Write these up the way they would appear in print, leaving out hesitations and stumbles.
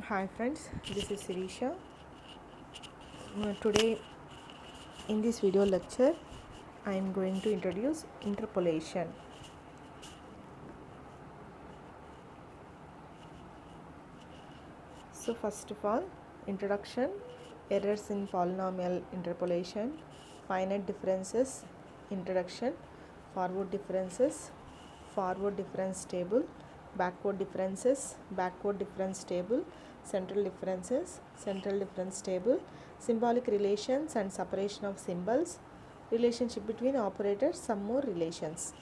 Hi friends, this is Sirisha. Today in this video lecture I am going to introduce interpolation. So first of all, introduction, errors in polynomial interpolation, finite differences, introduction, forward differences, forward difference table, backward difference table, central difference table, symbolic relations and separation of symbols, relationship between operators, some more relations.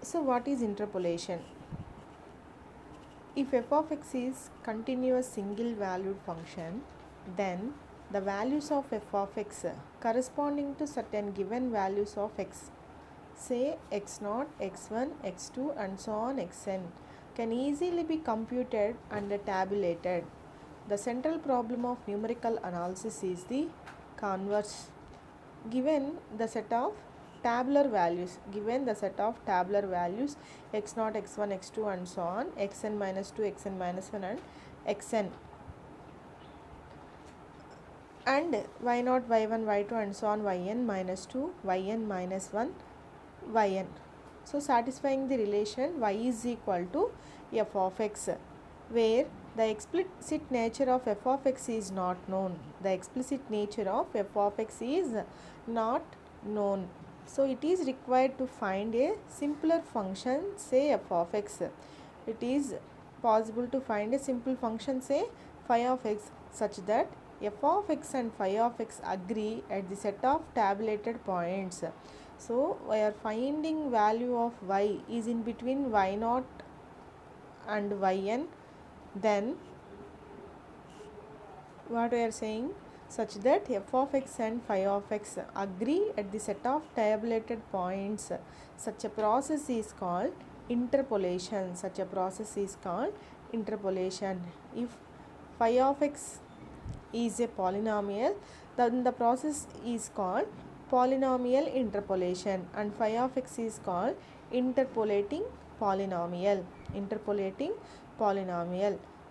So what is interpolation? If f of x is continuous single valued function, then the values of f of x corresponding to certain given values of x, say x0, x1, x2 and so on xn, can easily be computed and tabulated. The central problem of numerical analysis is the converse. Given the set of tabular values x0, x1, x2 and so on, xn minus 2, xn minus 1 and xn, and y0, y1, y2 and so on, yn minus 2, yn minus 1, yn. So satisfying the relation y is equal to f of x, where the explicit nature of f of x is not known. The explicit nature of f of x is not known. So it is required to find a simpler function, say f of x. It is possible to find a simple function, say phi of x, such that f of x and phi of x agree at the set of tabulated points. So we are finding value of y is in between y0 and yn, then what we are saying, such that f of x and phi of x agree at the set of tabulated points. Such a process is called interpolation. If phi of x is a polynomial, then the process is called polynomial interpolation, and phi of x is called interpolating polynomial.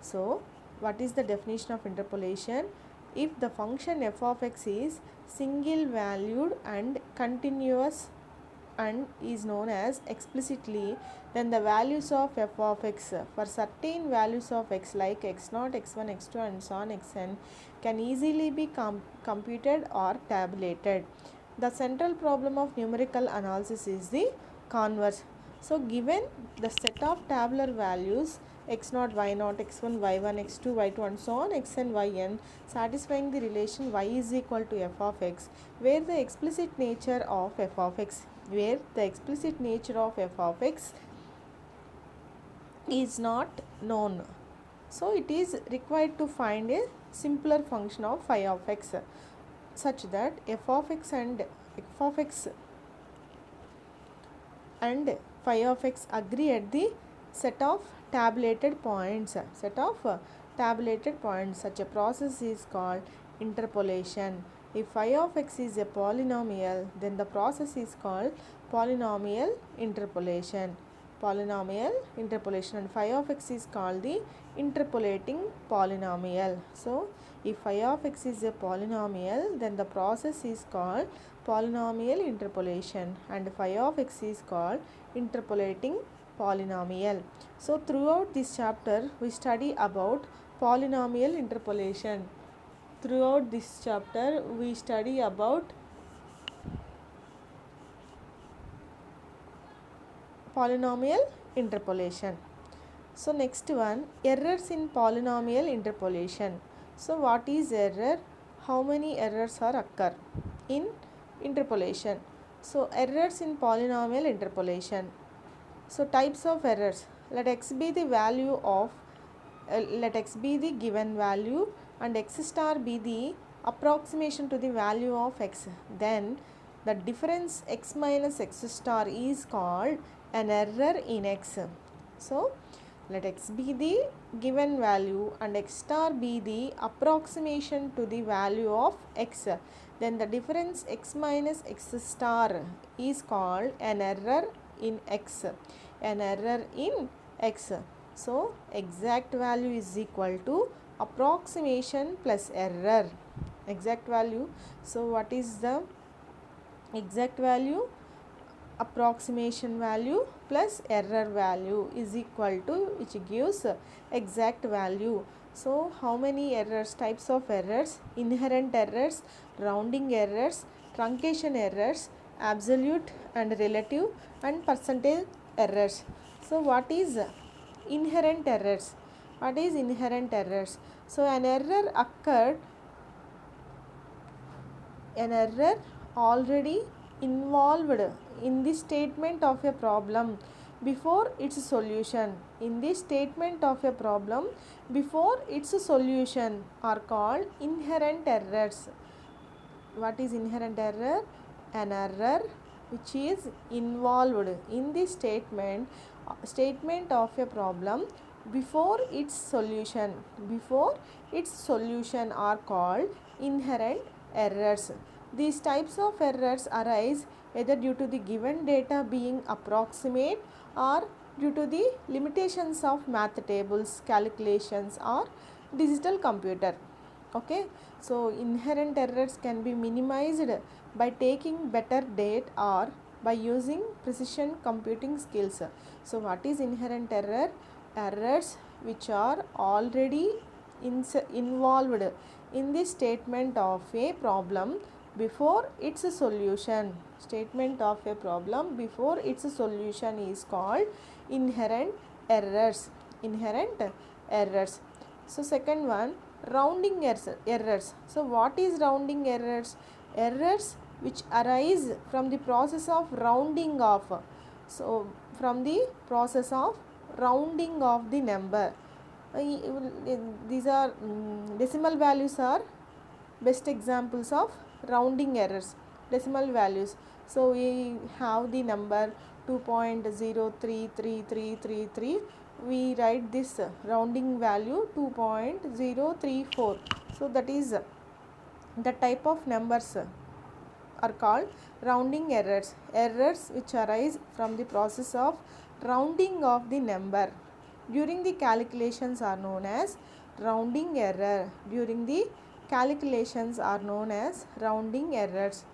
So what is the definition of interpolation? If the function f of x is single valued and continuous and is known as explicitly, then the values of f of x for certain values of x like x0, x1, x2 and so on xn can easily be computed or tabulated. The central problem of numerical analysis is the converse. So given the set of tabular values x0, y0, x1, y1, x2, y2 and so on xn, yn, satisfying the relation y is equal to f of x, where the explicit nature of f of x is not known. So it is required to find a simpler function of phi of x, such that f of x and phi of x agree at the set of tabulated points. Such a process is called interpolation. If phi of x is a polynomial, then the process is called polynomial interpolation, and phi of x is called the interpolating polynomial. So if phi of x is a polynomial, then the process is called polynomial interpolation, and phi of x is called interpolating polynomial. So throughout this chapter we study about polynomial interpolation. Polynomial interpolation. So next one, errors in polynomial interpolation. So what is error? How many errors are occur in interpolation? So errors in polynomial interpolation. So types of errors. Let x be the given value and x star be the approximation to the value of x. Then the difference x minus x star is called an error in x. So let x be the given value and x star be the approximation to the value of x. then the difference x minus x star is called an error in x. An error in x. So exact value is equal to approximation plus error. Exact value. So what is the exact value? Approximation value plus error value is equal to, which gives exact value. So how many errors, types of errors? Inherent errors, rounding errors, truncation errors, absolute and relative, and percentage errors. So what is inherent errors? What is inherent errors? So an error occurred, an error already involved in the statement of a problem before its solution. In the statement of a problem before its solution are called inherent errors. What is inherent error? An error which is involved in the statement of a problem before its solution. Before its solution are called inherent errors. These types of errors arise either due to the given data being approximate or due to the limitations of math tables, calculations, or digital computer. Okay, so inherent errors can be minimized by taking better data or by using precision computing skills. So what is inherent error? Errors which are already involved in the statement of a problem before its solution. Statement of a problem before its solution is called inherent errors. Inherent errors. So second one, rounding errors. So what is rounding errors? Errors which arise from the process of rounding off. So from the process of rounding off the number. These are decimal values are best examples of rounding errors. Decimal values. So we have the number 2.03333. We write this rounding value 2.034. So that is the type of numbers are called rounding errors. Errors which arise from the process of rounding of the number during the calculations are known as rounding error. During the calculations are known as rounding errors.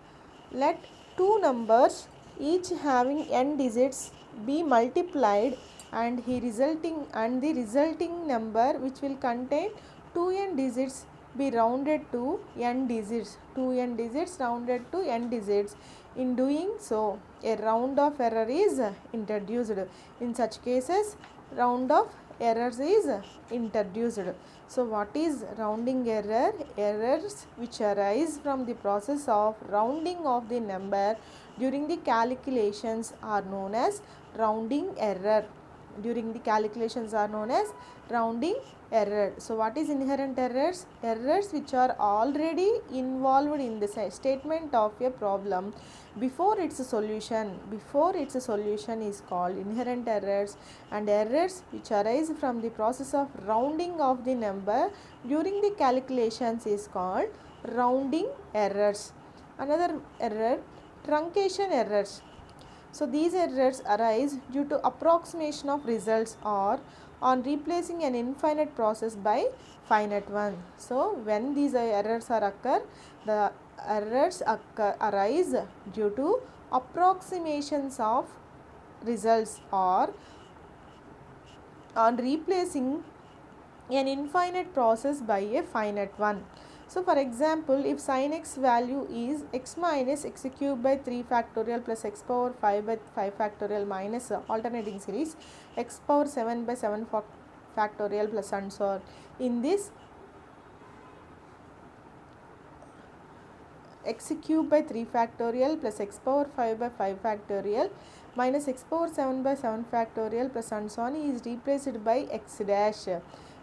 Let two numbers each having n digits be multiplied and the resulting number which will contain 2n digits be rounded to n digits. 2n digits rounded to n digits. In doing so, a round of error is introduced. In such cases, round of errors is introduced. So what is rounding error? Errors which arise from the process of rounding of the number during the calculations are known as rounding error. During the calculations are known as rounding error. So what is inherent errors? Errors which are already involved in the statement of a problem before its solution. Before its solution is called inherent errors, and errors which arise from the process of rounding of the number during the calculations is called rounding errors. Another error, truncation errors. So these errors arise due to approximation of results or on replacing an infinite process by finite one. So when these errors occur, the errors arise due to approximations of results or on replacing an infinite process by a finite one. So for example, if sin x value is x minus x cube by 3 factorial plus x power 5 by 5 factorial minus alternating series x power 7 by 7 factorial plus and so on. In this, x cube by 3 factorial plus x power 5 by 5 factorial minus x power 7 by 7 factorial plus and so on is replaced by x dash.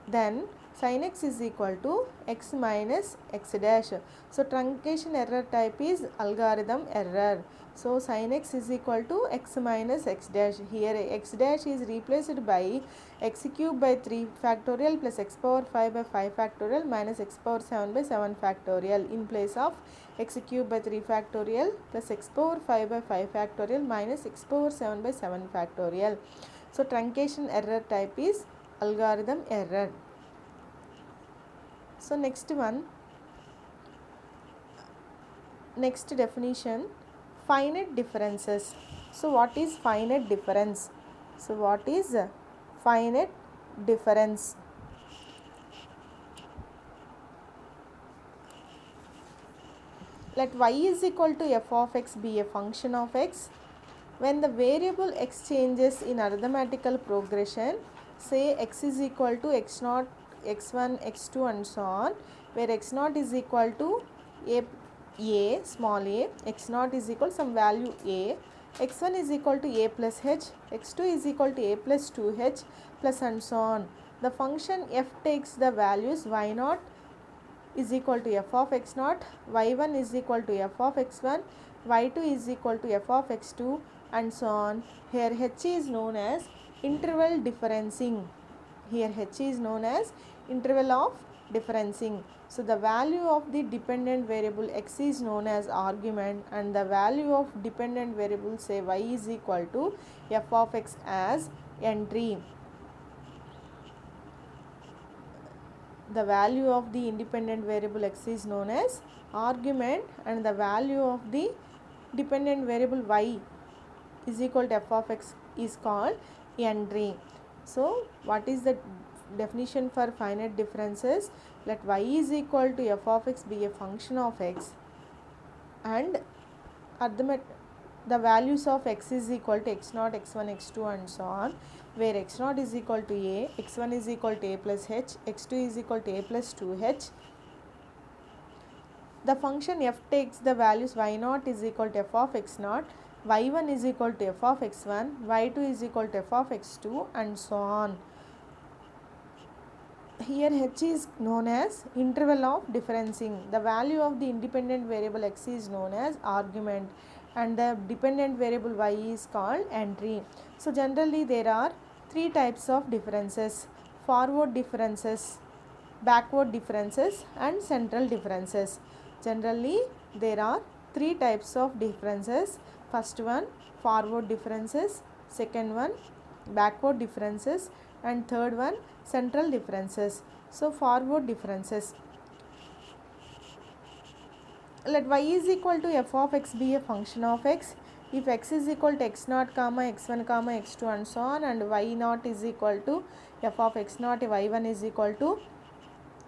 Then sin x is equal to x minus x dash. So truncation error type is algorithm error. So sin x is equal to x minus x dash. Here x dash is replaced by x cube by 3 factorial plus x power 5 by 5 factorial minus x power 7 by 7 factorial, in place of x cube by 3 factorial plus x power 5 by 5 factorial minus x power 7 by 7 factorial. So truncation error type is algorithm error. So next definition, finite differences. So what is finite difference? So what is finite difference? Let y is equal to f of x be a function of x. When the variable x changes in arithmetical progression, say x is equal to x0, x1, x2 and so on, where x0 is equal to a small a, x0 is equal to some value a, x1 is equal to a plus h, x2 is equal to a plus 2h plus and so on. The function f takes the values y0 is equal to f of x0, y1 is equal to f of x1, y2 is equal to f of x2 and so on. Here h is known as interval differencing. Here h is known as interval of differencing. So the value of the dependent variable x is known as argument, and the value of dependent variable say y is equal to f of x as entry. The value of the independent variable x is known as argument, and the value of the dependent variable y is equal to f of x is called entry. So what is the definition for finite differences? Let y is equal to f of x be a function of x, and the values of x is equal to x0, x1, x2 and so on, where x0 is equal to a, x1 is equal to a plus h, x2 is equal to a plus 2h. The function f takes the values y0 is equal to f of x0, y1 is equal to f of x1, y2 is equal to f of x2 and so on. Here h is known as interval of differencing. The value of the independent variable x is known as argument, and the dependent variable y is called entry. So generally there are three types of differences: forward differences, backward differences and central differences. Generally there are three types of differences. First one, forward differences; second one, backward differences; and third one, central differences. So forward differences. Let y is equal to f of x be a function of x if x is equal to x0 comma x1 comma x2 and so on, and y0 is equal to f of x0, y1 is equal to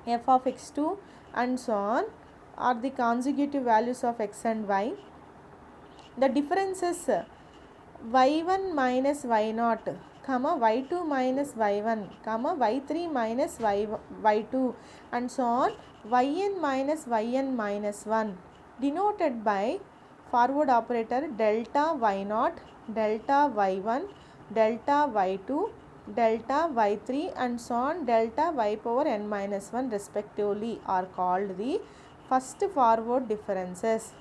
f of x2 and so on, are the consecutive values of x and y. The differences y1 minus y0 comma y2 minus y1 comma y3 minus y2 and so on, yn minus yn minus 1, denoted by forward operator delta y0, delta y1, delta y2, delta y3 and so on, delta y power n minus 1 respectively, are called the first forward differences.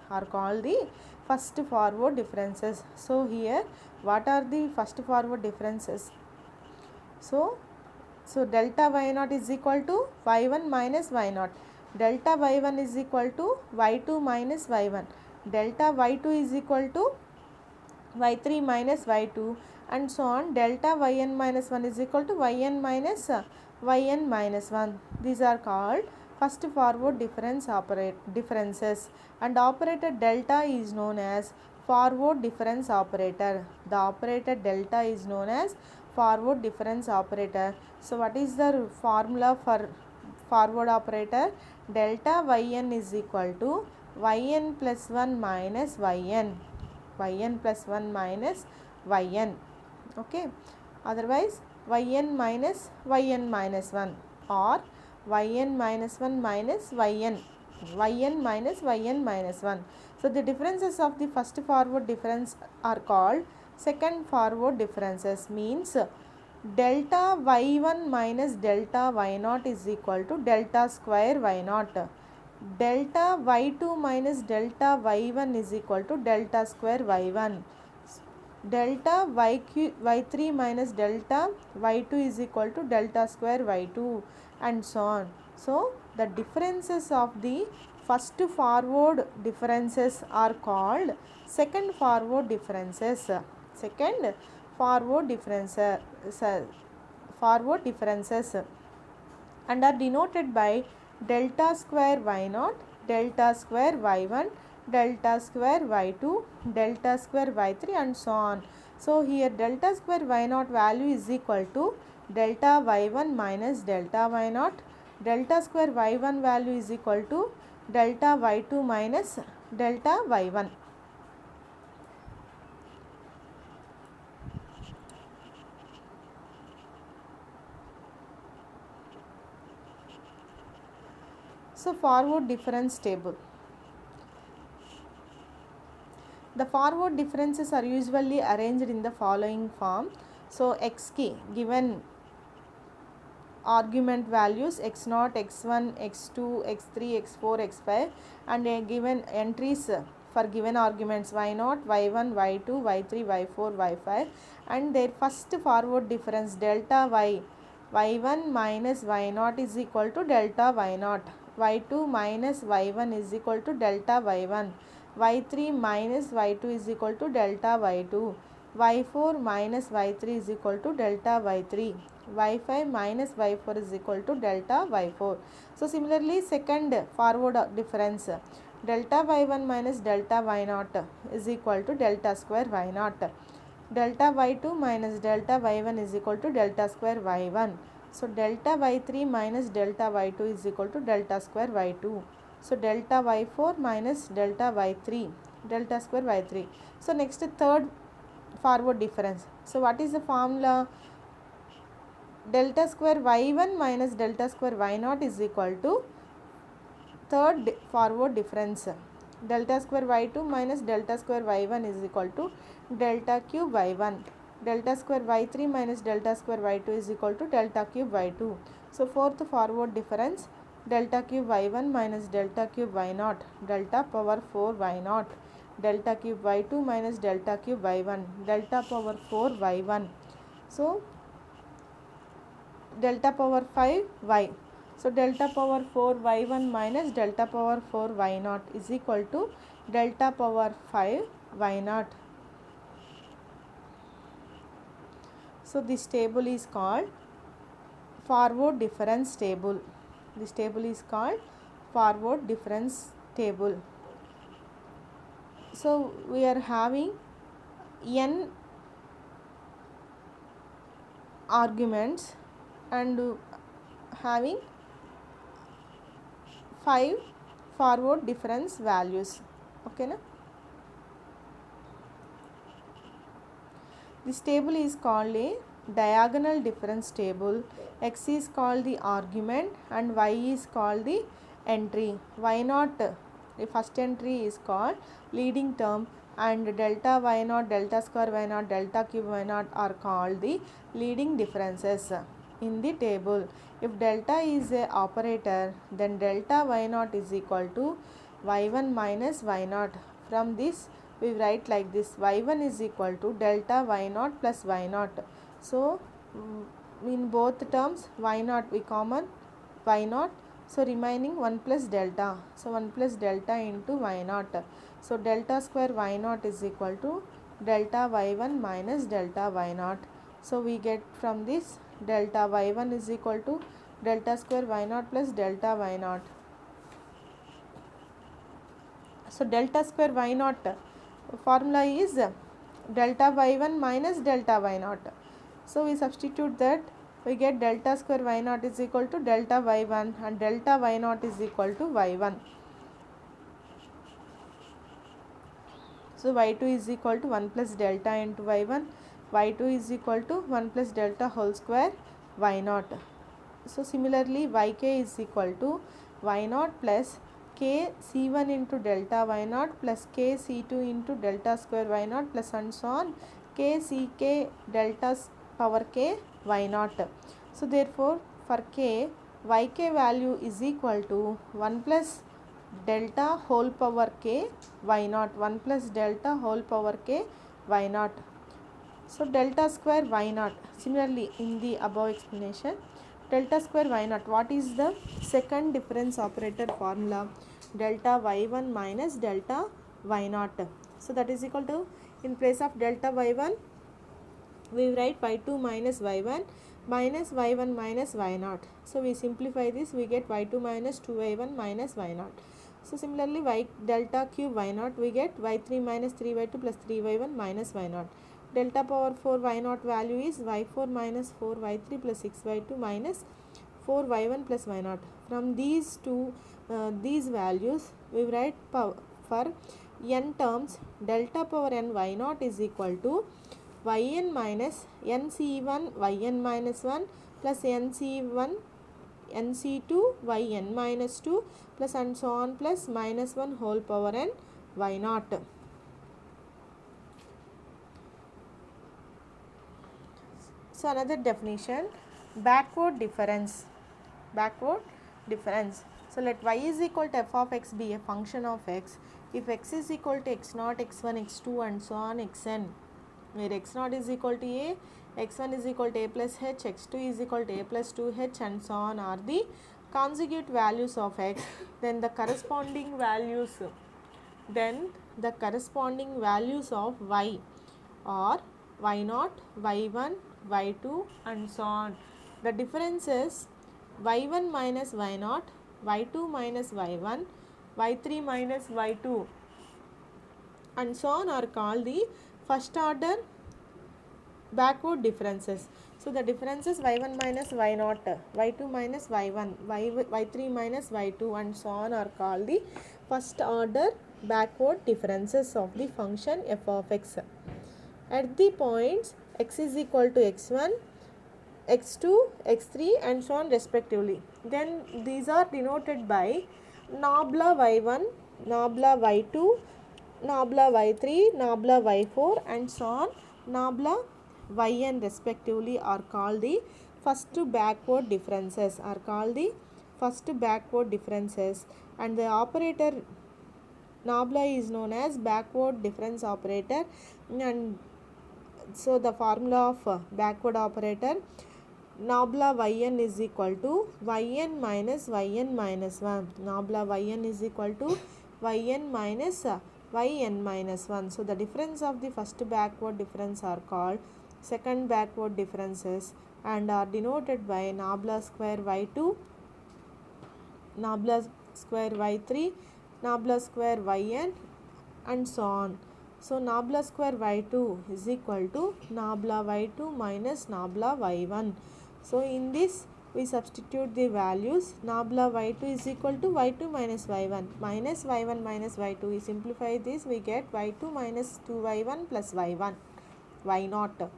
So here what are the first forward differences? So delta y0 is equal to y1 minus y0, delta y1 is equal to y2 minus y1, delta y2 is equal to y3 minus y2 and so on, delta yn minus 1 is equal to yn minus 1. These are called first forward differences, and operator delta is known as forward difference operator. The operator delta is known as forward difference operator. So what is the formula for forward operator? Delta yn is equal to yn plus 1 minus yn, yn plus 1 minus yn, okay. Otherwise yn minus 1 or yn minus 1 minus yn minus yn minus 1. So the differences of the first forward difference are called second forward differences. Means delta y1 minus delta y0 is equal to delta square y0. delta y2 minus delta y1 is equal to delta square y1. Delta y3 minus delta y2 is equal to delta square y2, and so on. So the differences of the first forward differences are called second forward differences. Second forward differences and are denoted by delta square y0, delta square y1, delta square y2, delta square y3, and so on. So here delta square y0 value is equal to delta y1 minus delta y0, delta square y1 value is equal to delta y2 minus delta y1. So forward difference table. The forward differences are usually arranged in the following form. So x key given argument values x0, x1, x2, x3, x4, x5, and given entries for given arguments y0, y1, y2, y3, y4, y5, and their first forward difference delta y1 minus y0 is equal to delta y0, y2 minus y1 is equal to delta y1, y3 minus y2 is equal to delta y2, y4 minus y3 is equal to delta y3, y5 minus y4 is equal to delta y4. So similarly second forward difference delta y1 minus delta y0 is equal to delta square y0, delta y2 minus delta y1 is equal to delta square y1. So delta y3 minus delta y2 is equal to delta square y2. So delta y4 minus delta y3, delta square y3. So next third forward difference. So what is the formula? Delta square y1 minus delta square y0 is equal to third forward difference. Delta square y2 minus delta square y1 is equal to delta cube y1. Delta square y3 minus delta square y2 is equal to delta cube y2. So fourth forward difference delta cube y1 minus delta cube y0, delta power 4 y0, delta cube y2 minus delta cube y1, delta power 4 y1. So delta power 5 y. So delta power 4 y1 minus delta power 4 y0 is equal to delta power 5 y0. So this table is called forward difference table. This table is called forward difference table. So we are having n arguments and having 5 forward difference values. Okay na? This table is called a diagonal difference table. X is called the argument and y is called the entry. Y0, the first entry is called leading term, and delta y0, delta square y0, delta cube y0 are called the leading differences in the table. If delta is a operator, then delta y0 is equal to y1 minus y0. From this we write like this: y1 is equal to delta y0 plus y0. So in both terms y0 we common y0, so remaining 1 plus delta. So 1 plus delta into y0. So delta square y0 is equal to delta y1 minus delta y0. So we get from this delta y1 is equal to delta square y0 plus delta y0. So delta square y0 formula is delta y1 minus delta y0. So we substitute that, we get delta square y0 is equal to delta y1 and delta y0 is equal to y1. So y2 is equal to 1 plus delta into y1, y2 is equal to 1 plus delta whole square y0. So similarly yk is equal to y0 plus k c1 into delta y0 plus k c2 into delta square y0 plus and so on k ck delta power k y0. So therefore for k, yk value is equal to 1 plus delta whole power k y naught, 1 plus delta whole power k y naught. So delta square y naught. Similarly, in the above explanation, delta square y naught, what is the second difference operator formula? Delta y1 minus delta y naught. So that is equal to, in place of delta y1, we write y2 minus y1 minus y1 minus y naught. So we simplify this, we get y2 minus 2y1 minus y naught. So similarly, y delta cube y naught, we get y3 minus 3y2 plus 3y1 minus y naught. Delta power 4 y naught value is y4 minus 4y3 plus 6y2 minus 4y1 plus y naught. From these two these values, we write power for n terms, delta power n y naught is equal to yn minus nc1 yn minus 1 plus nc1 nc2 yn minus 2 plus and so on plus minus 1 whole power n y naught. So another definition, backward difference. So let y is equal to f of x be a function of x if x is equal to x0, x1, x2 and so on xn, where x0 is equal to a, x1 is equal to a plus h, x2 is equal to a plus 2h and so on are the conjugate values of x, then the corresponding values of y are y0, y1, y2 and so on. The difference is y1 minus y0, y2 minus y1, y3 minus y2 and so on are called the first order backward differences. So the differences y1 minus y0, y2 minus y1, y3 minus y2 and so on are called the first order backward differences of the function f of x. At the points x is equal to x1, x2, x3 and so on respectively. Then these are denoted by nabla y1, nabla y2, nabla y3, nabla y4 and so on, nabla yn respectively are called the first backward differences, and the operator nabla is known as backward difference operator. And so the formula of backward operator, nabla yn is equal to yn minus yn minus 1, nabla yn is equal to yn minus yn minus 1. So the difference of the first backward difference are called second backward differences and are denoted by nabla square y2, nabla square y3, nabla square yn and so on. So nabla square y2 is equal to nabla y2 minus nabla y1. So in this we substitute the values, nabla y2 is equal to y2 minus y1 minus y1 minus y2. We simplify this, we get y2 minus 2y1 plus y1 y0.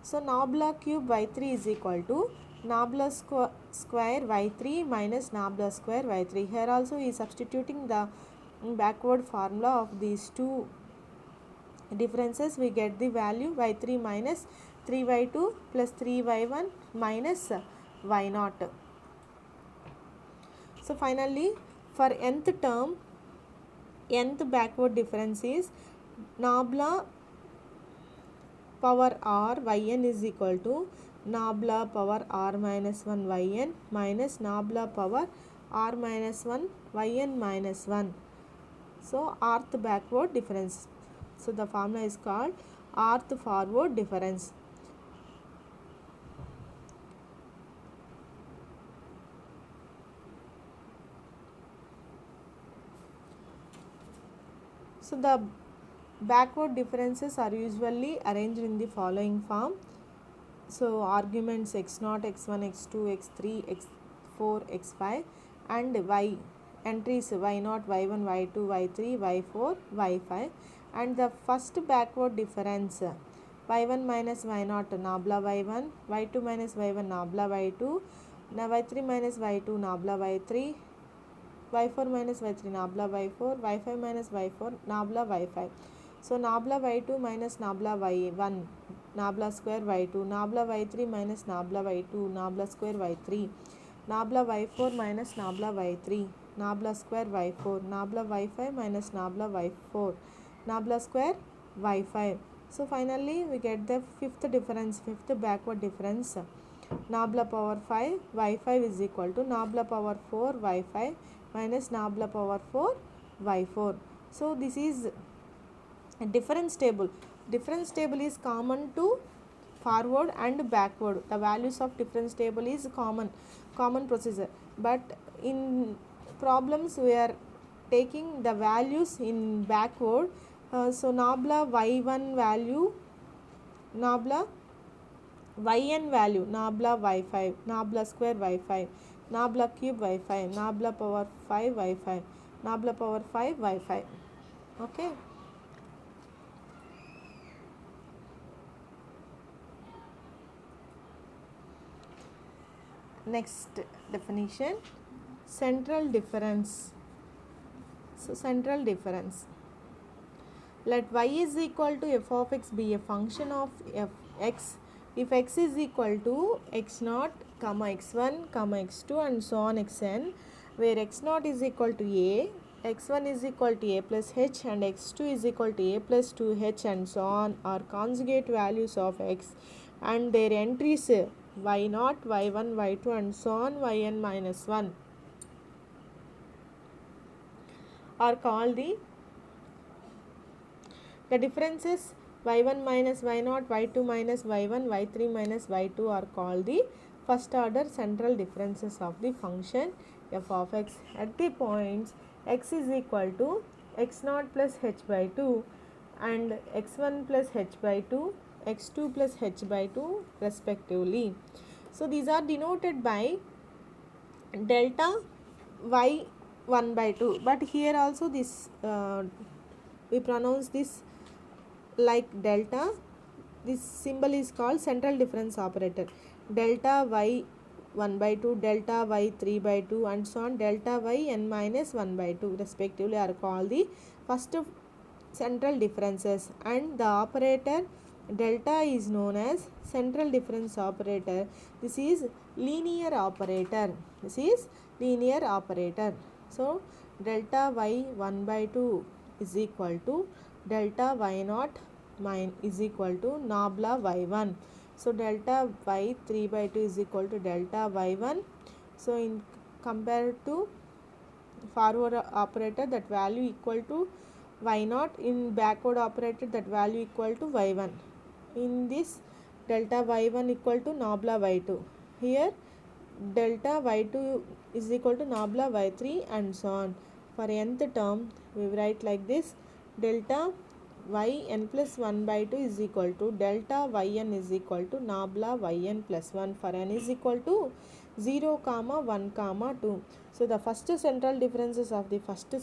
So nabla cube y3 is equal to nabla square y3 minus nabla square y3. Here also we substituting the backward formula of these two differences, we get the value y3 minus 3y2 plus 3y1 minus y0. So finally, for nth term, nth backward difference is nabla power r yn is equal to nabla power r minus 1 yn minus nabla power r minus 1 yn minus 1. So rth backward difference. So the formula is called rth forward difference. So the backward differences are usually arranged in the following form. So arguments x0, x1, x2, x3, x4, x5 and y entries y0, y1, y2, y3, y4, y5, and the first backward difference y1 minus y0 nabla y1, y2 minus y1 nabla y2, y3 minus y2 nabla y3, y4 minus y3 nabla y4, y5 minus y4 nabla y5. So nabla y2 minus nabla y1 nabla square y2, nabla y3 minus nabla y2 nabla square y3, nabla y4 minus nabla y3, nabla square y4, nabla y5 minus nabla y4, nabla square y5. So finally we get the fifth difference, fifth backward difference. Nabla power 5 y5 is equal to nabla power 4 y5 minus nabla power 4 y4. So this is a difference table. Difference table is common to forward and backward. The values of difference table is common procedure, but in problems we are taking the values in backward. So nabla y1 value, nabla yn value, nabla y5, nabla square y5, nabla cube y5, nabla power 5 y5, nabla power 5 y5. Okay. Next definition, central difference. So central difference, let y is equal to f of x be a function of f x if x is equal to x naught comma x1 comma x2 and so on xn, where x naught is equal to a, x1 is equal to a plus h and x2 is equal to a plus 2h and so on are conjugate values of x and their entries y naught, y1, y2 and so on yn minus 1 are called the differences y1 minus y0, y2 minus y1, y3 minus y2 are called the first order central differences of the function f of x at the points x is equal to x0 plus h by 2 and x1 plus h by 2, x2 plus h by 2 respectively. So these are denoted by delta y 1 by 2, but here also this we pronounce this like delta. This symbol is called central difference operator. Delta y 1 by 2, delta y 3 by 2 and so on, delta y n minus 1 by 2 respectively are called the first central differences, and the operator delta is known as central difference operator. This is linear operator. This is linear operator. So delta y 1 by 2 is equal to delta y naught is equal to nabla y1. So delta y 3 by 2 is equal to delta y1. So in compared to forward operator, that value equal to y0, in backward operator that value equal to y1. In this delta y1 equal to nabla y2. Here delta y2 is equal to nabla y3 and so on. For nth term we write like this, delta yn plus 1 by 2 is equal to delta yn is equal to nabla yn plus 1 for n is equal to 0 comma 1 comma 2. So the first central differences of the first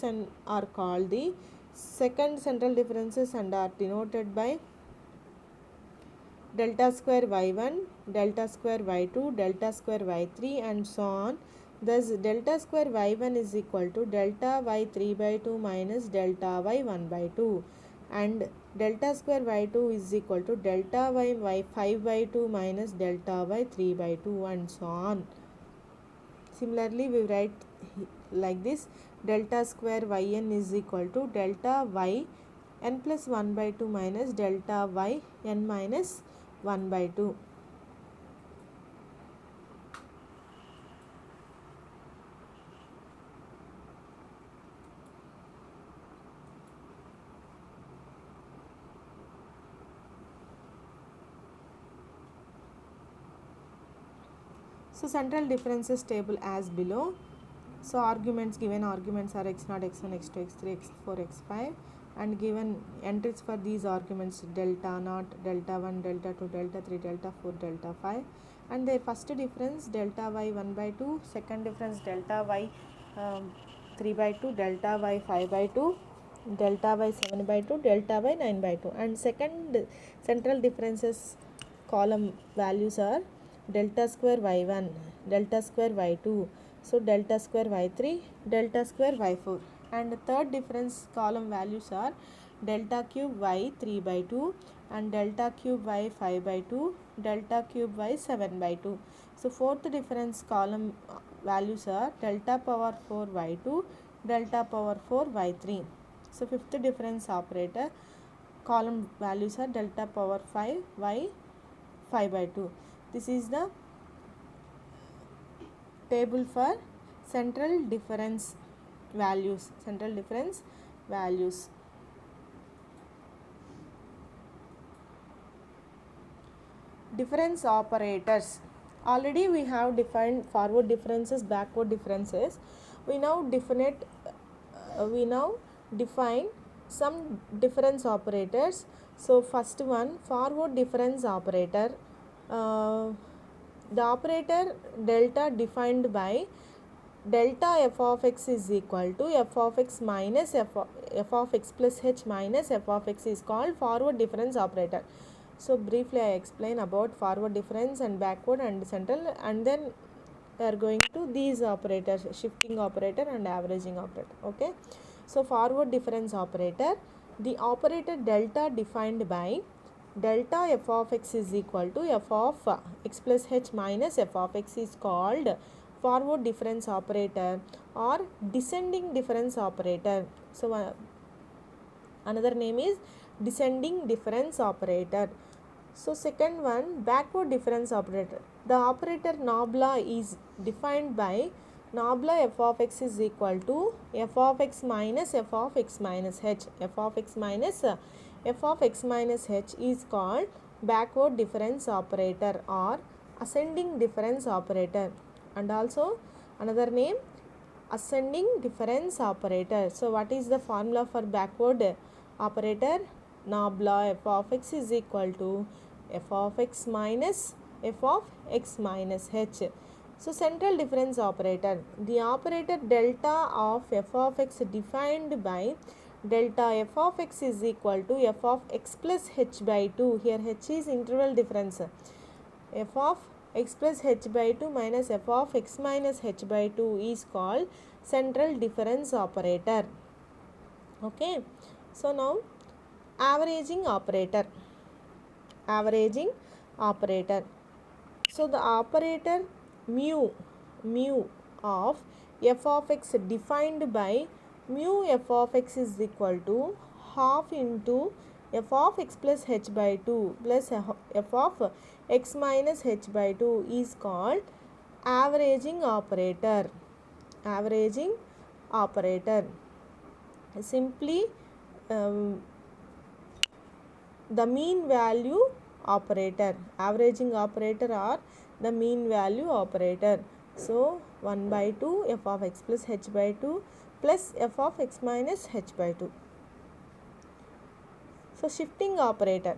are called the second central differences and are denoted by delta square y1, delta square y2, delta square y3 and so on. Thus delta square y1 is equal to delta y3 by 2 minus delta y1 by 2, and delta square y2 is equal to delta y5 by 2 minus delta y3 by 2 and so on. Similarly we write like this, delta square yn is equal to delta y n plus 1 by 2 minus delta y n minus 1 by 2. So central differences table as below. So arguments, given arguments are x0, x1, x2, x3, x4, x5, and given entries for these arguments delta naught, delta 1, delta 2, delta 3, delta 4, delta 5, and their first difference delta y 1 by 2, second difference delta y 3 by 2, delta y 5 by 2, delta y 7 by 2, delta y 9 by 2, and second central differences column values are delta square y1, delta square y2, so delta square y3, delta square y4, and third difference column values are delta cube y 3 by 2 and delta cube y 5 by 2, delta cube y 7 by 2. So fourth difference column values are delta power 4 y2, delta power 4 y3. So fifth difference operator, column values are delta power 5 y 5 by 2. This is the table for central difference values. Difference operators. Already we have defined forward differences, backward differences. We now define some difference operators. So first one, forward difference operator. The operator delta defined by delta f of x is equal to f of x minus f of x plus h minus f of x is called forward difference operator. So briefly I explain about forward difference and backward and central, and then we are going to these operators, shifting operator and averaging operator. Okay, so forward difference operator, the operator delta defined by delta f of x is equal to f of x plus h minus f of x is called forward difference operator or descending difference operator. So another name is descending difference operator. So second one, backward difference operator. The operator nabla is defined by nabla f of x is equal to f of x minus f of x minus h. F of x minus f of x minus h is called backward difference operator or ascending difference operator, and also another name ascending difference operator. So what is the formula for backward operator? Nabla f of x is equal to f of x minus f of x minus h. So central difference operator, the operator delta of f of x defined by delta f of x is equal to f of x plus h by 2. Here h is interval difference. F of x plus h by 2 minus f of x minus h by 2 is called central difference operator. Okay, so now averaging operator. So the operator mu of f of x defined by mu f of x is equal to half into f of x plus h by 2 plus f of x minus h by 2 is called averaging operator. Simply the mean value operator, averaging operator or the mean value operator. So 1 by 2 f of x plus h by 2 plus f of x minus h by 2. So shifting operator,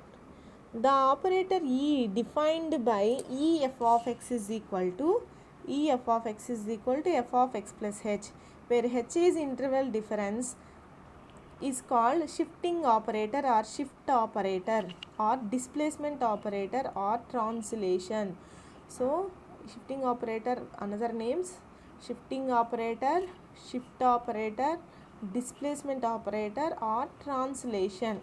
the operator E defined by E f of x is equal to f of x plus h, where h is interval difference, is called shifting operator or shift operator or displacement operator or translation. So shifting operator, another names shifting operator, shift operator, displacement operator or translation.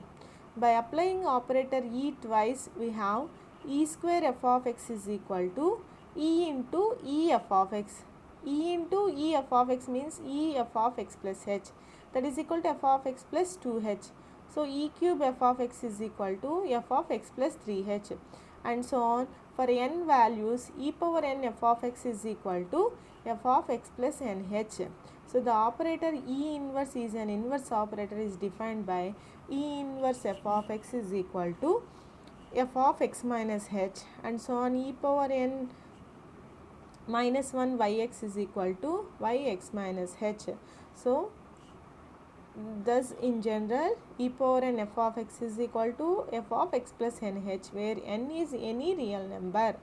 By applying operator E twice, we have E square f of x is equal to E into E f of x. E into E f of x means E f of x plus h, that is equal to f of x plus 2h. So E cube f of x is equal to f of x plus 3h, and so on. For n values, e power n f of x is equal to f of x plus nh. So the operator E inverse is an inverse operator, is defined by E inverse f of x is equal to f of x minus h, and so on. E power n minus 1 yx is equal to yx minus h. So thus in general, e power n f of x is equal to f of x plus nh, where n is any real number.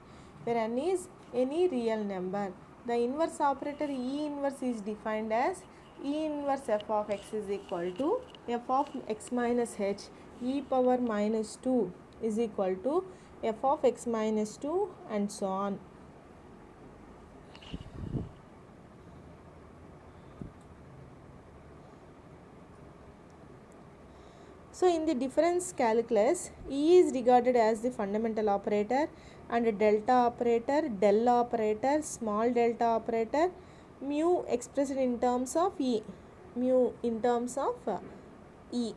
The inverse operator E inverse is defined as E inverse f of x is equal to f of x minus h, e power minus 2 is equal to f of x minus 2, and so on. So in the difference calculus, E is regarded as the fundamental operator, and delta operator, del operator, small delta operator, mu expressed in terms of E, mu in terms of E.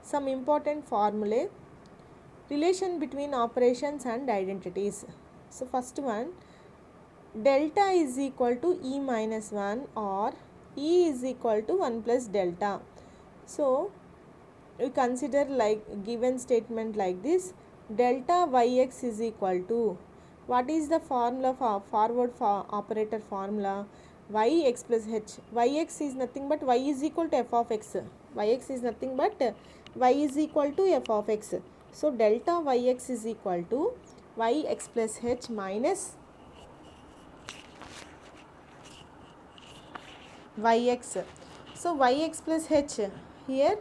Some important formulae, relation between operations and identities. So first one, delta is equal to E minus 1 or E is equal to 1 plus delta. So we consider like given statement like this, delta yx is equal to, what is the formula for forward for operator formula? Yx plus h. Yx is nothing but y is equal to f of x. Yx is nothing but y is equal to f of x. So delta yx is equal to yx plus h minus yx. So yx plus h, here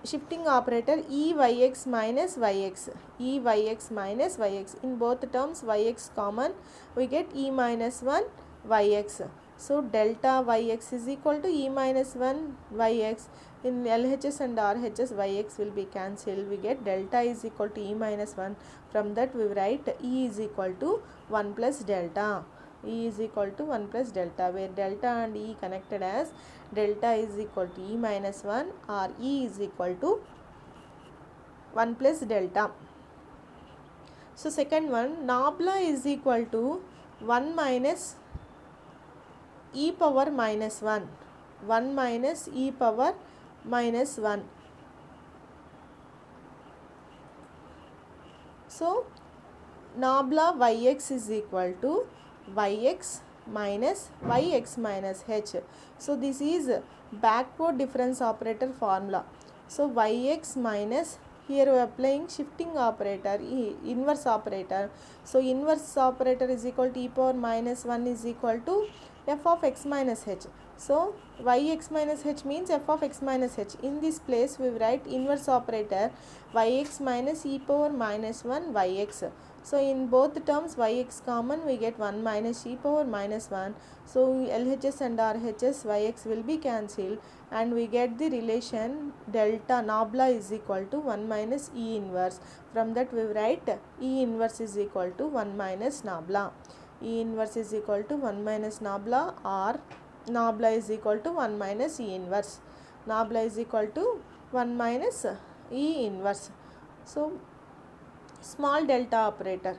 shifting operator Eyx minus yx, Eyx minus yx, in both terms yx common, we get E minus 1 yx. So delta yx is equal to E minus 1 yx. In LHS and RHS, yx will be cancelled. We get delta is equal to E minus 1. From that we write E is equal to 1 plus delta. E is equal to 1 plus delta, where delta and E connected as delta is equal to E minus 1 or E is equal to 1 plus delta. So second one, nabla is equal to 1 minus e power minus 1. 1 minus e power minus 1. So nabla yx is equal to yx minus yx minus h. So this is backward difference operator formula. So yx minus, here we are applying shifting operator, inverse operator. So inverse operator is equal to e power minus 1 is equal to f of x minus h. So yx minus h means f of x minus h. In this place we write inverse operator yx minus e power minus 1 yx. So in both terms yx common, we get 1 minus e power minus 1. So LHS and RHS, yx will be cancelled and we get the relation delta nabla is equal to 1 minus E inverse. From that we write E inverse is equal to 1 minus nabla. E inverse is equal to 1 minus nabla, or nabla is equal to 1 minus E inverse. Nabla is equal to 1 minus E inverse. So small delta operator,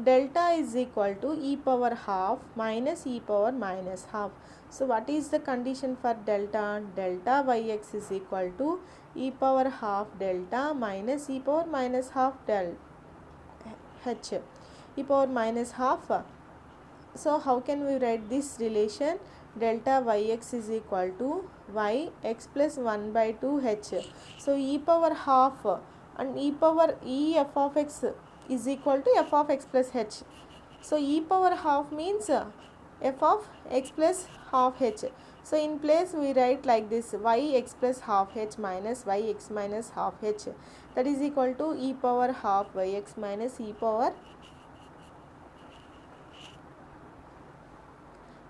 delta is equal to e power half minus e power minus half. So what is the condition for delta? Delta yx is equal to e power half delta minus e power minus half del h, e power minus half. So how can we write this relation? Delta yx is equal to yx plus 1 by 2 h. So e power half and e power e f of x is equal to f of x plus h. So e power half means f of x plus half h. So in place we write like this, yx plus half h minus yx minus half h, that is equal to e power half yx minus e power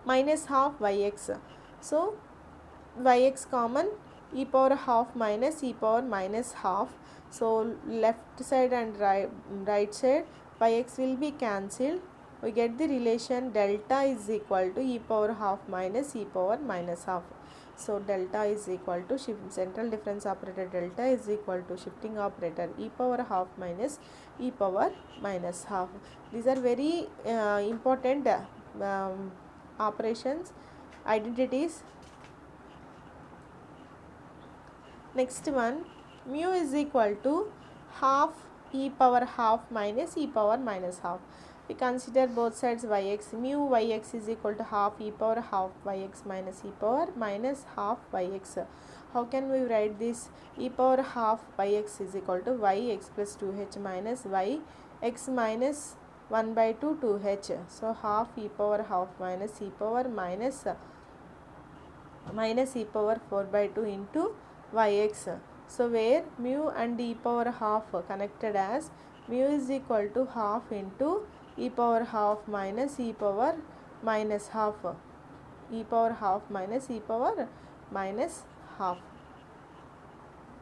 minus half yx. So yx common, e power half minus e power minus half. So left side and right side yx will be cancelled. We get the relation delta is equal to e power half minus e power minus half. So delta is equal to central difference operator, delta is equal to shifting operator e power half minus e power minus half. These are very important operations, identities. Next one, mu is equal to half e power half minus e power minus half. We consider both sides yx. Mu yx is equal to half e power half yx minus e power minus half yx. How can we write this? E power half yx is equal to yx plus 2h minus yx minus 1 by 2 2h. So half e power half minus e power minus e power 4 by 2 into yx. So where mu and e power half connected as mu is equal to half into e power half minus e power minus half, e power half minus e power minus half.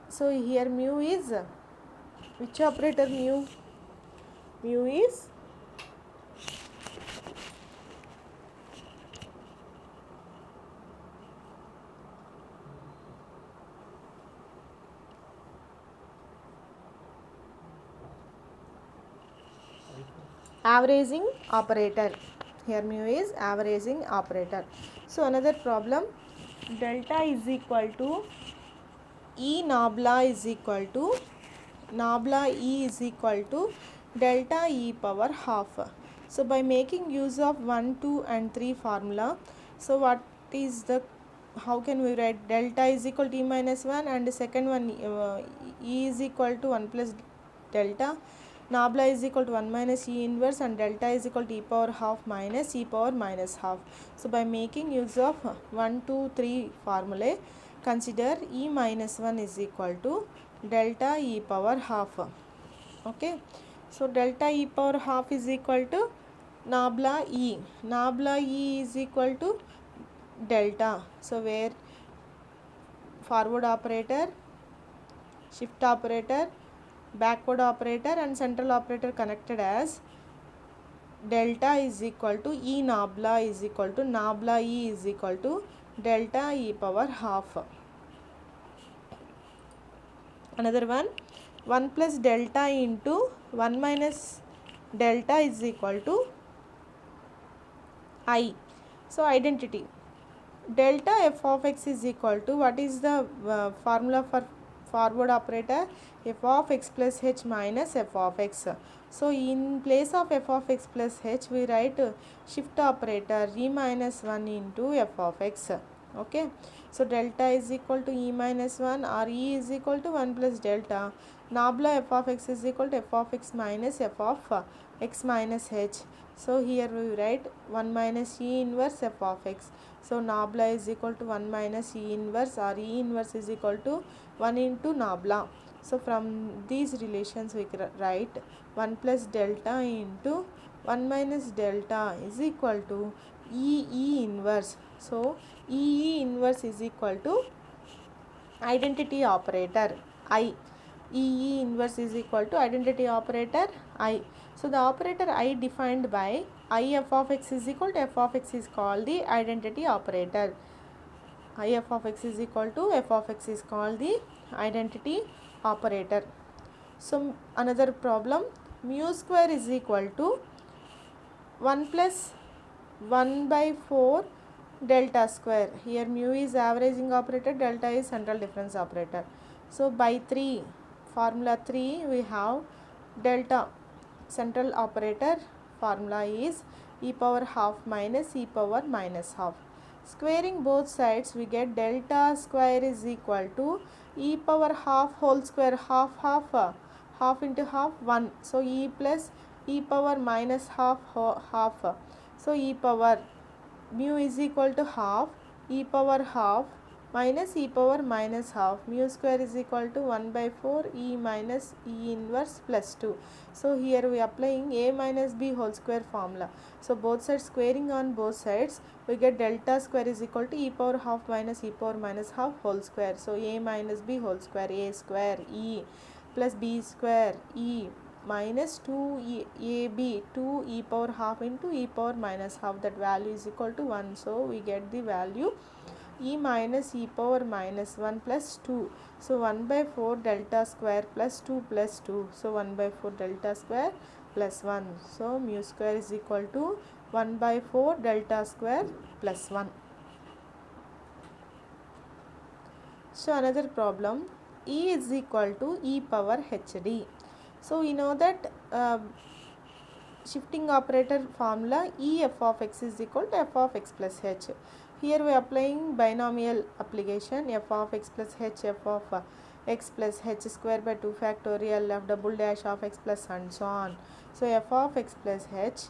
So here mu is Which operator mu? Mu is averaging operator. Here mu is averaging operator. So another problem, delta is equal to E nabla is equal to nabla E is equal to delta E power half. So by making use of 1, 2 and 3 formula, so what is the, how can we write delta is equal to E minus 1 and the second one E is equal to 1 plus delta, nabla is equal to 1 minus E inverse and delta is equal to E power half minus E power minus half. So by making use of 1, 2, 3 formulae, consider E minus 1 is equal to delta E power half. Okay, so delta E power half is equal to nabla E. Nabla E is equal to delta. So where forward operator, shift operator, backward operator and central operator connected as delta is equal to E nabla is equal to nabla E is equal to delta E power half. Another one, 1 plus delta into 1 minus delta is equal to I. So identity, delta f of x is equal to, what is the formula for forward operator? F of x plus h minus f of x. So in place of f of x plus h we write shift operator e minus 1 into f of x. Okay, so delta is equal to e minus 1 or e is equal to 1 plus delta, nabla f of x is equal to f of x minus f of x minus h. So here we write 1 minus e inverse f of x. So nabla is equal to 1 minus e inverse or e inverse is equal to 1 into nabla. So from these relations we can write 1 plus delta into 1 minus delta is equal to E inverse. So E inverse is equal to identity operator I. E inverse is equal to identity operator I. So the operator I defined by I f of x is equal to f of x is called the identity operator. I f of x is equal to f of x is called the identity operator. So another problem, mu square is equal to 1 plus 1 by 4 delta square. Here mu is averaging operator, delta is central difference operator. So by 3, formula 3 we have delta central operator formula is e power half minus e power minus half. Squaring both sides we get delta square is equal to e power half whole square, half into half 1. So e plus e power minus half half. So e power mu is equal to half e power half minus e power minus half, mu square is equal to 1 by 4 e minus e inverse plus 2. So here we are applying a minus b whole square formula. So both sides squaring on both sides we get delta square is equal to e power half minus e power minus half whole square. So a minus b whole square, a square e plus b square e minus 2 ab 2 e power half into e power minus half, that value is equal to 1. So we get the value e minus e power minus 1 plus 2. So 1 by 4 delta square plus 2 plus 2. So 1 by 4 delta square plus 1. So mu square is equal to 1 by 4 delta square plus 1. So another problem, e is equal to e power hd. So we know that shifting operator formula e f of x is equal to f of x plus h. Here we are applying binomial application, f of x plus h, f of x plus h square by 2 factorial, f double dash of x plus and so on. So f of x plus h,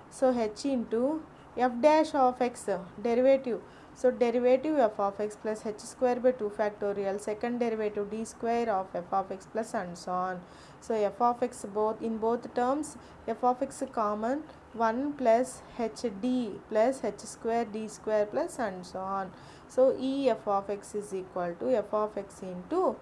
so h into f dash of x derivative. So derivative f of x plus h square by 2 factorial, second derivative d square of f of x plus and so on. So f of x both in both terms, f of x common 1 plus hd plus h square d square plus and so on. So e f of x is equal to f of x into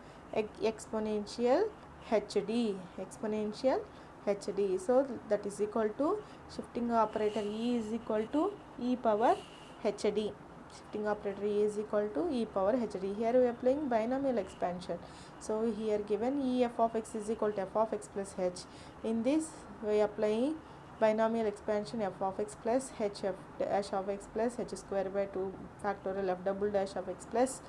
exponential hd, exponential hd. So that is equal to shifting operator e is equal to e power hd. Shifting operator e is equal to e power hd. Here we are applying binomial expansion. So here given e f of x is equal to f of x plus h. In this we are applying binomial expansion f of x plus h f dash of x plus h square by 2 factorial f double dash of x plus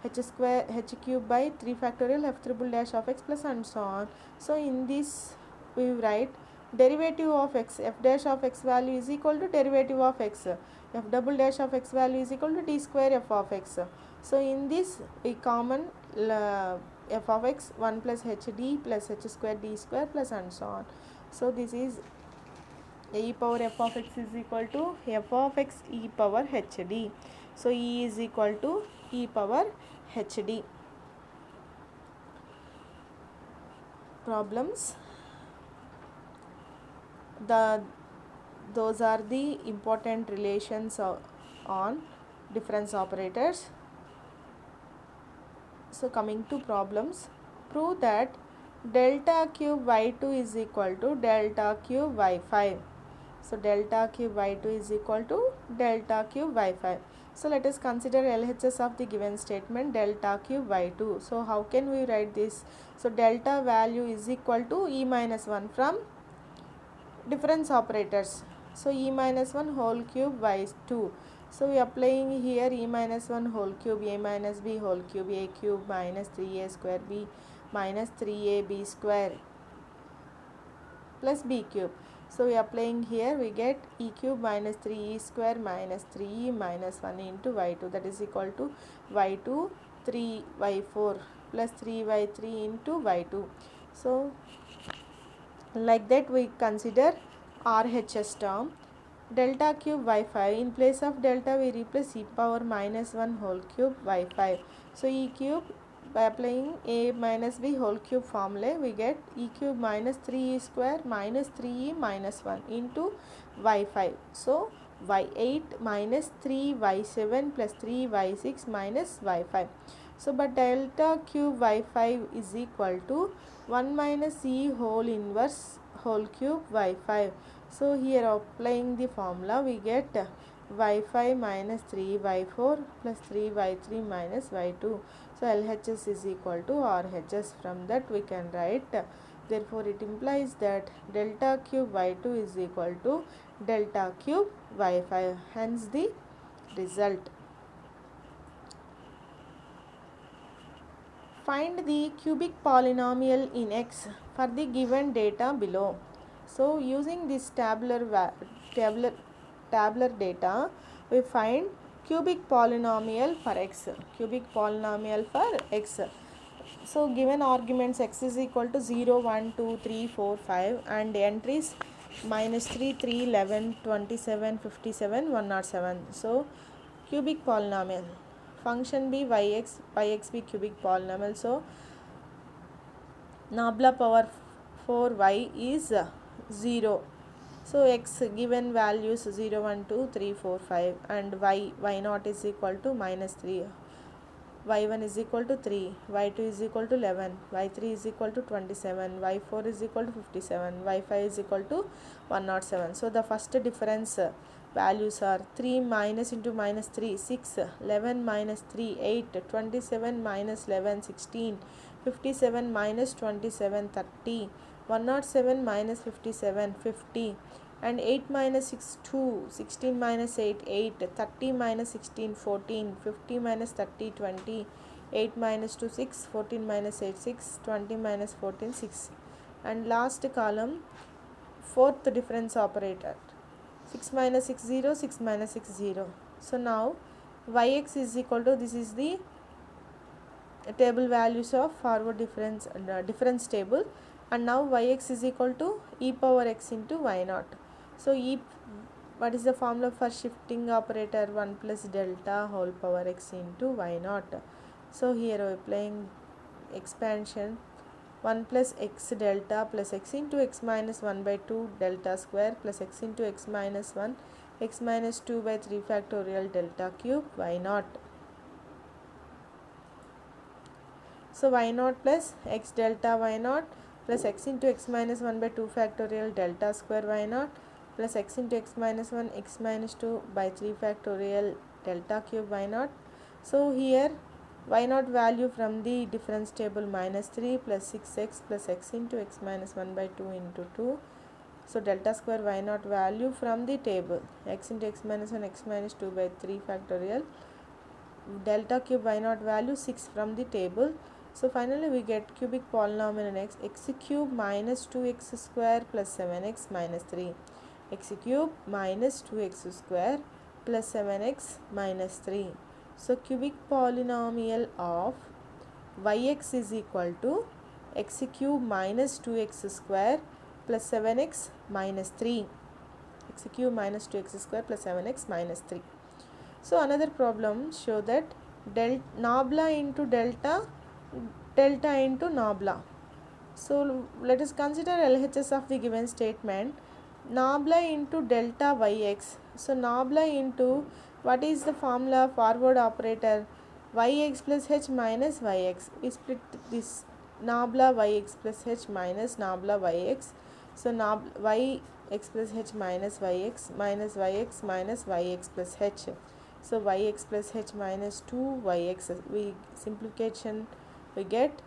h square h cube by 3 factorial f triple dash of x plus and so on. So in this we write derivative of x, f dash of x value is equal to derivative of x, f double dash of x value is equal to d square f of x. So in this we common f of x 1 plus hd plus h square d square plus and so on. So this is e power f of x is equal to f of x e power hd. So e is equal to e power hd. Problems. Those are the important relations on difference operators. So coming to problems, prove that delta cube y2 is equal to delta cube y5. So delta cube y2 is equal to delta cube y5. So let us consider LHS of the given statement delta cube y2. So how can we write this? So delta value is equal to e minus 1 from difference operators. So e minus 1 whole cube y2. So we are applying here e minus 1 whole cube a minus b whole cube a cube minus 3a square b minus 3ab square plus b cube. So we are applying here, we get e cube minus 3e square minus 3e minus 1 into y2, that is equal to y2 3y4 plus 3y3 into y2. So like that we consider RHS term. Delta cube y5, in place of delta we replace e power minus 1 whole cube y5. So e cube, by applying a minus b whole cube formula, we get e cube minus 3e square minus 3e minus 1 into y5. So y8 minus 3y7 plus 3y6 minus y5. So but delta cube y5 is equal to 1 minus e whole inverse whole cube y5. So here applying the formula we get y5 minus 3y4 plus 3y3 minus y2. So LHS is equal to RHS. From that we can write, therefore it implies that delta cube y2 is equal to delta cube y5. Hence the result. Find the cubic polynomial in x for the given data below. So using this tabular data, we find cubic polynomial for x. Cubic polynomial for x. So given arguments x is equal to 0, 1, 2, 3, 4, 5 and entries minus 3, 3, 11, 27, 57, 107. So cubic polynomial. Function b yx be cubic polynomial. So nabla power 4y is 0. So x given values 0, 1, 2, 3, 4, 5 and y0 is equal to minus 3. y1 is equal to 3, y2 is equal to 11, y3 is equal to 27, y4 is equal to 57, y5 is equal to 107. So the first difference values are 3 minus into minus 3, 6, 11 minus 3, 8, 27 minus 11, 16, 57 minus 27, 30, 107 minus 57, 50 and 8 minus 6, 2, 16 minus 8, 8, 30 minus 16, 14, 50 minus 30, 20, 8 minus 2, 6, 14 minus 8, 6, 20 minus 14, 6. And last column, fourth difference operator, 6 minus 6, 0, 6 minus 6, 0. So now yx is equal to, this is the table values of forward difference table, and now yx is equal to e power x into y0. So what is the formula for shifting operator? 1 plus delta whole power x into y0. So here we are applying expansion 1 plus x delta plus x into x minus 1 by 2 delta square plus x into x minus 1 x minus 2 by 3 factorial delta cube y0. So y naught plus x delta y naught plus x into x minus 1 by 2 factorial delta square y naught plus x into x minus 1 x minus 2 by 3 factorial delta cube y naught. So here y naught value from the difference table minus 3 plus 6x plus x into x minus 1 by 2 into 2. So delta square y naught value from the table x into x minus 1 x minus 2 by 3 factorial delta cube y naught value 6 from the table. So finally we get cubic polynomial in x cube minus 2x square plus 7x minus 3, x cube minus 2x square plus 7x minus 3. So cubic polynomial of yx is equal to x cube minus 2x square plus 7x minus 3, x cube minus 2x square plus 7x minus 3. So another problem show that nabla into delta, delta into nabla. So let us consider LHS of the given statement. Nabla into delta yx. So nabla into, what is the formula, forward operator, yx plus h minus yx. We split this nabla yx plus h minus nabla yx. So yx plus h minus yx minus yx minus yx plus h. So yx plus h minus 2 yx, we simplification we get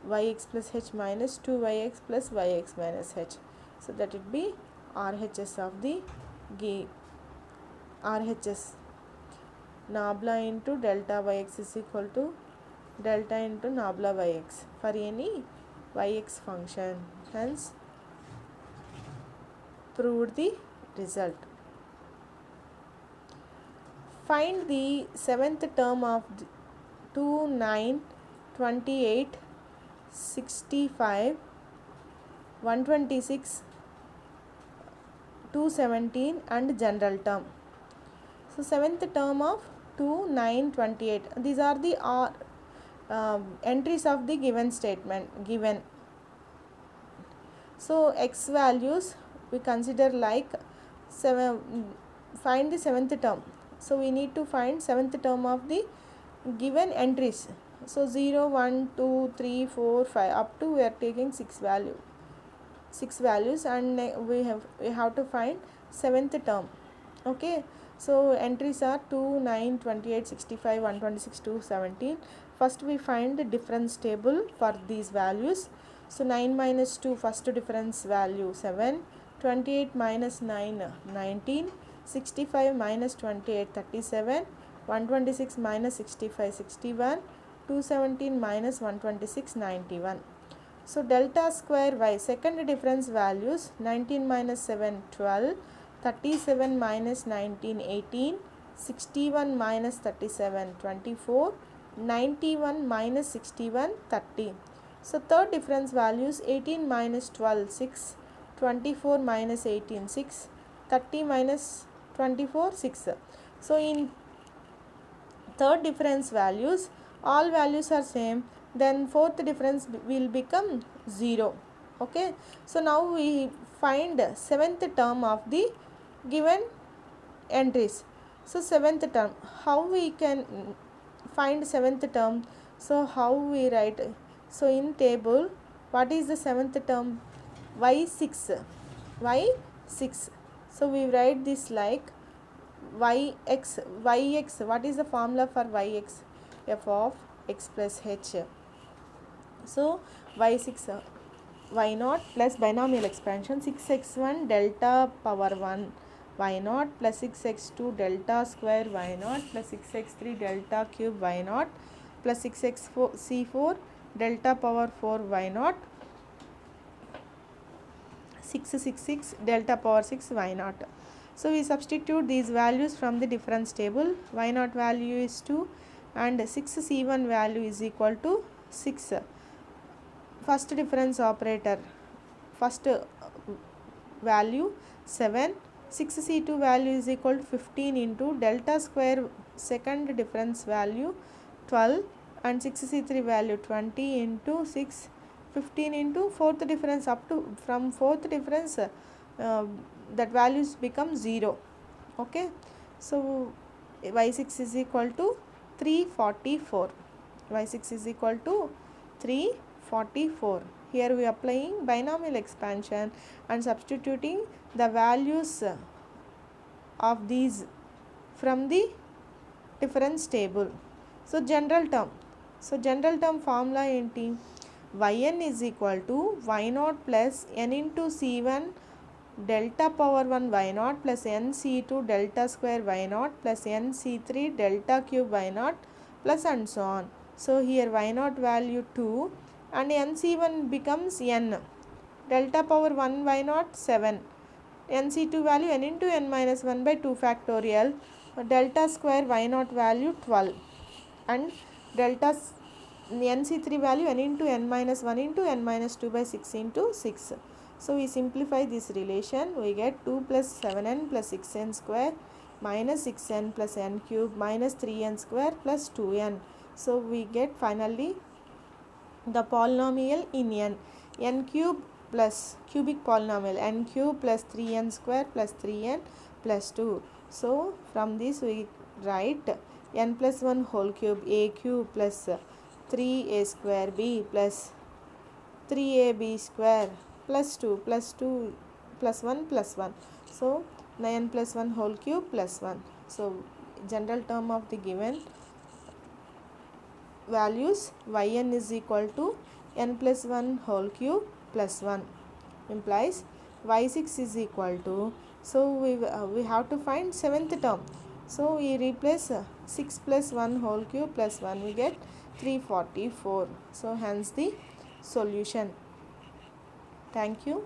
yx plus h minus 2 yx plus yx minus h. So that would be RHS of the RHS. Nabla into delta yx is equal to delta into nabla yx for any yx function. Hence proved the result. Find the seventh term of 2, 9, 28, 65, 126, 217 and general term. So seventh term of 2, 9, 28. These are the entries of the given statement given. So x values we consider like 7. Find the seventh term. So we need to find seventh term of the given entries. So 0, 1, 2, 3, 4, 5 up to we are taking 6 values and we have to find seventh term. Okay, so entries are 2, 9, 28, 65, 126, 217. First we find the difference table for these values. So 9 minus 2, first difference value 7, 28 minus 9 19, 65 minus 28 37, 126 minus 65 61, 217 minus 126 91. So delta square y, second difference values 19 minus 7 12, 37 minus 19 18, 61 minus 37 24, 91 minus 61 30. So third difference values 18 minus 12 6, 24 minus 18 6, 30 minus 24 6. So in third difference values all values are same, then fourth difference will become 0. Okay, so now we find seventh term of the given entries. So seventh term, how we can find seventh term? So how we write? So in table, what is the seventh term? y6, y6. So we write this like yx, what is the formula for yx? F of x plus h. So y6, y naught plus binomial expansion 6x1 delta power 1 y naught plus 6x2 delta square y naught plus 6x3 delta cube y naught plus 6x4 delta power 4 y naught 666 delta power 6 y naught. So we substitute these values from the difference table. Y naught value is 2 and 6c1 value is equal to 6. First difference operator, first value 7, 6c2 value is equal to 15 into delta square second difference value 12 and 6c3 value 20 into 6, 15 into fourth difference up to from fourth difference that values become 0. Okay, so y6 is equal to 344, y6 is equal to 344. Here we are applying binomial expansion and substituting the values of these from the difference table. So general term formula enti, yn is equal to y0 plus n into c1 delta power 1 y0 plus n c2 delta square y0 plus n c3 delta cube y0 plus and so on. So here y0 value 2 and n c1 becomes n, delta power 1 y0 7, n c2 value n into n minus 1 by 2 factorial, delta square y0 value 12 and delta nc3 value n into n minus 1 into n minus 2 by 6 into 6. So we simplify this relation, we get 2 plus 7n plus 6n square minus 6n plus n cube minus 3n square plus 2n. So we get finally the polynomial in n cube plus cubic polynomial n cube plus 3n square plus 3n plus 2. So from this we write n plus 1 whole cube a cube plus 3a square b plus 3ab square plus 2 plus 1 plus 1. So 9 plus 1 whole cube plus 1. So general term of the given values yn is equal to n plus 1 whole cube plus 1 implies y6 is equal to, so we have to find 7th term. So we replace 6 plus 1 whole cube plus 1, we get 344. So hence the solution. Thank you.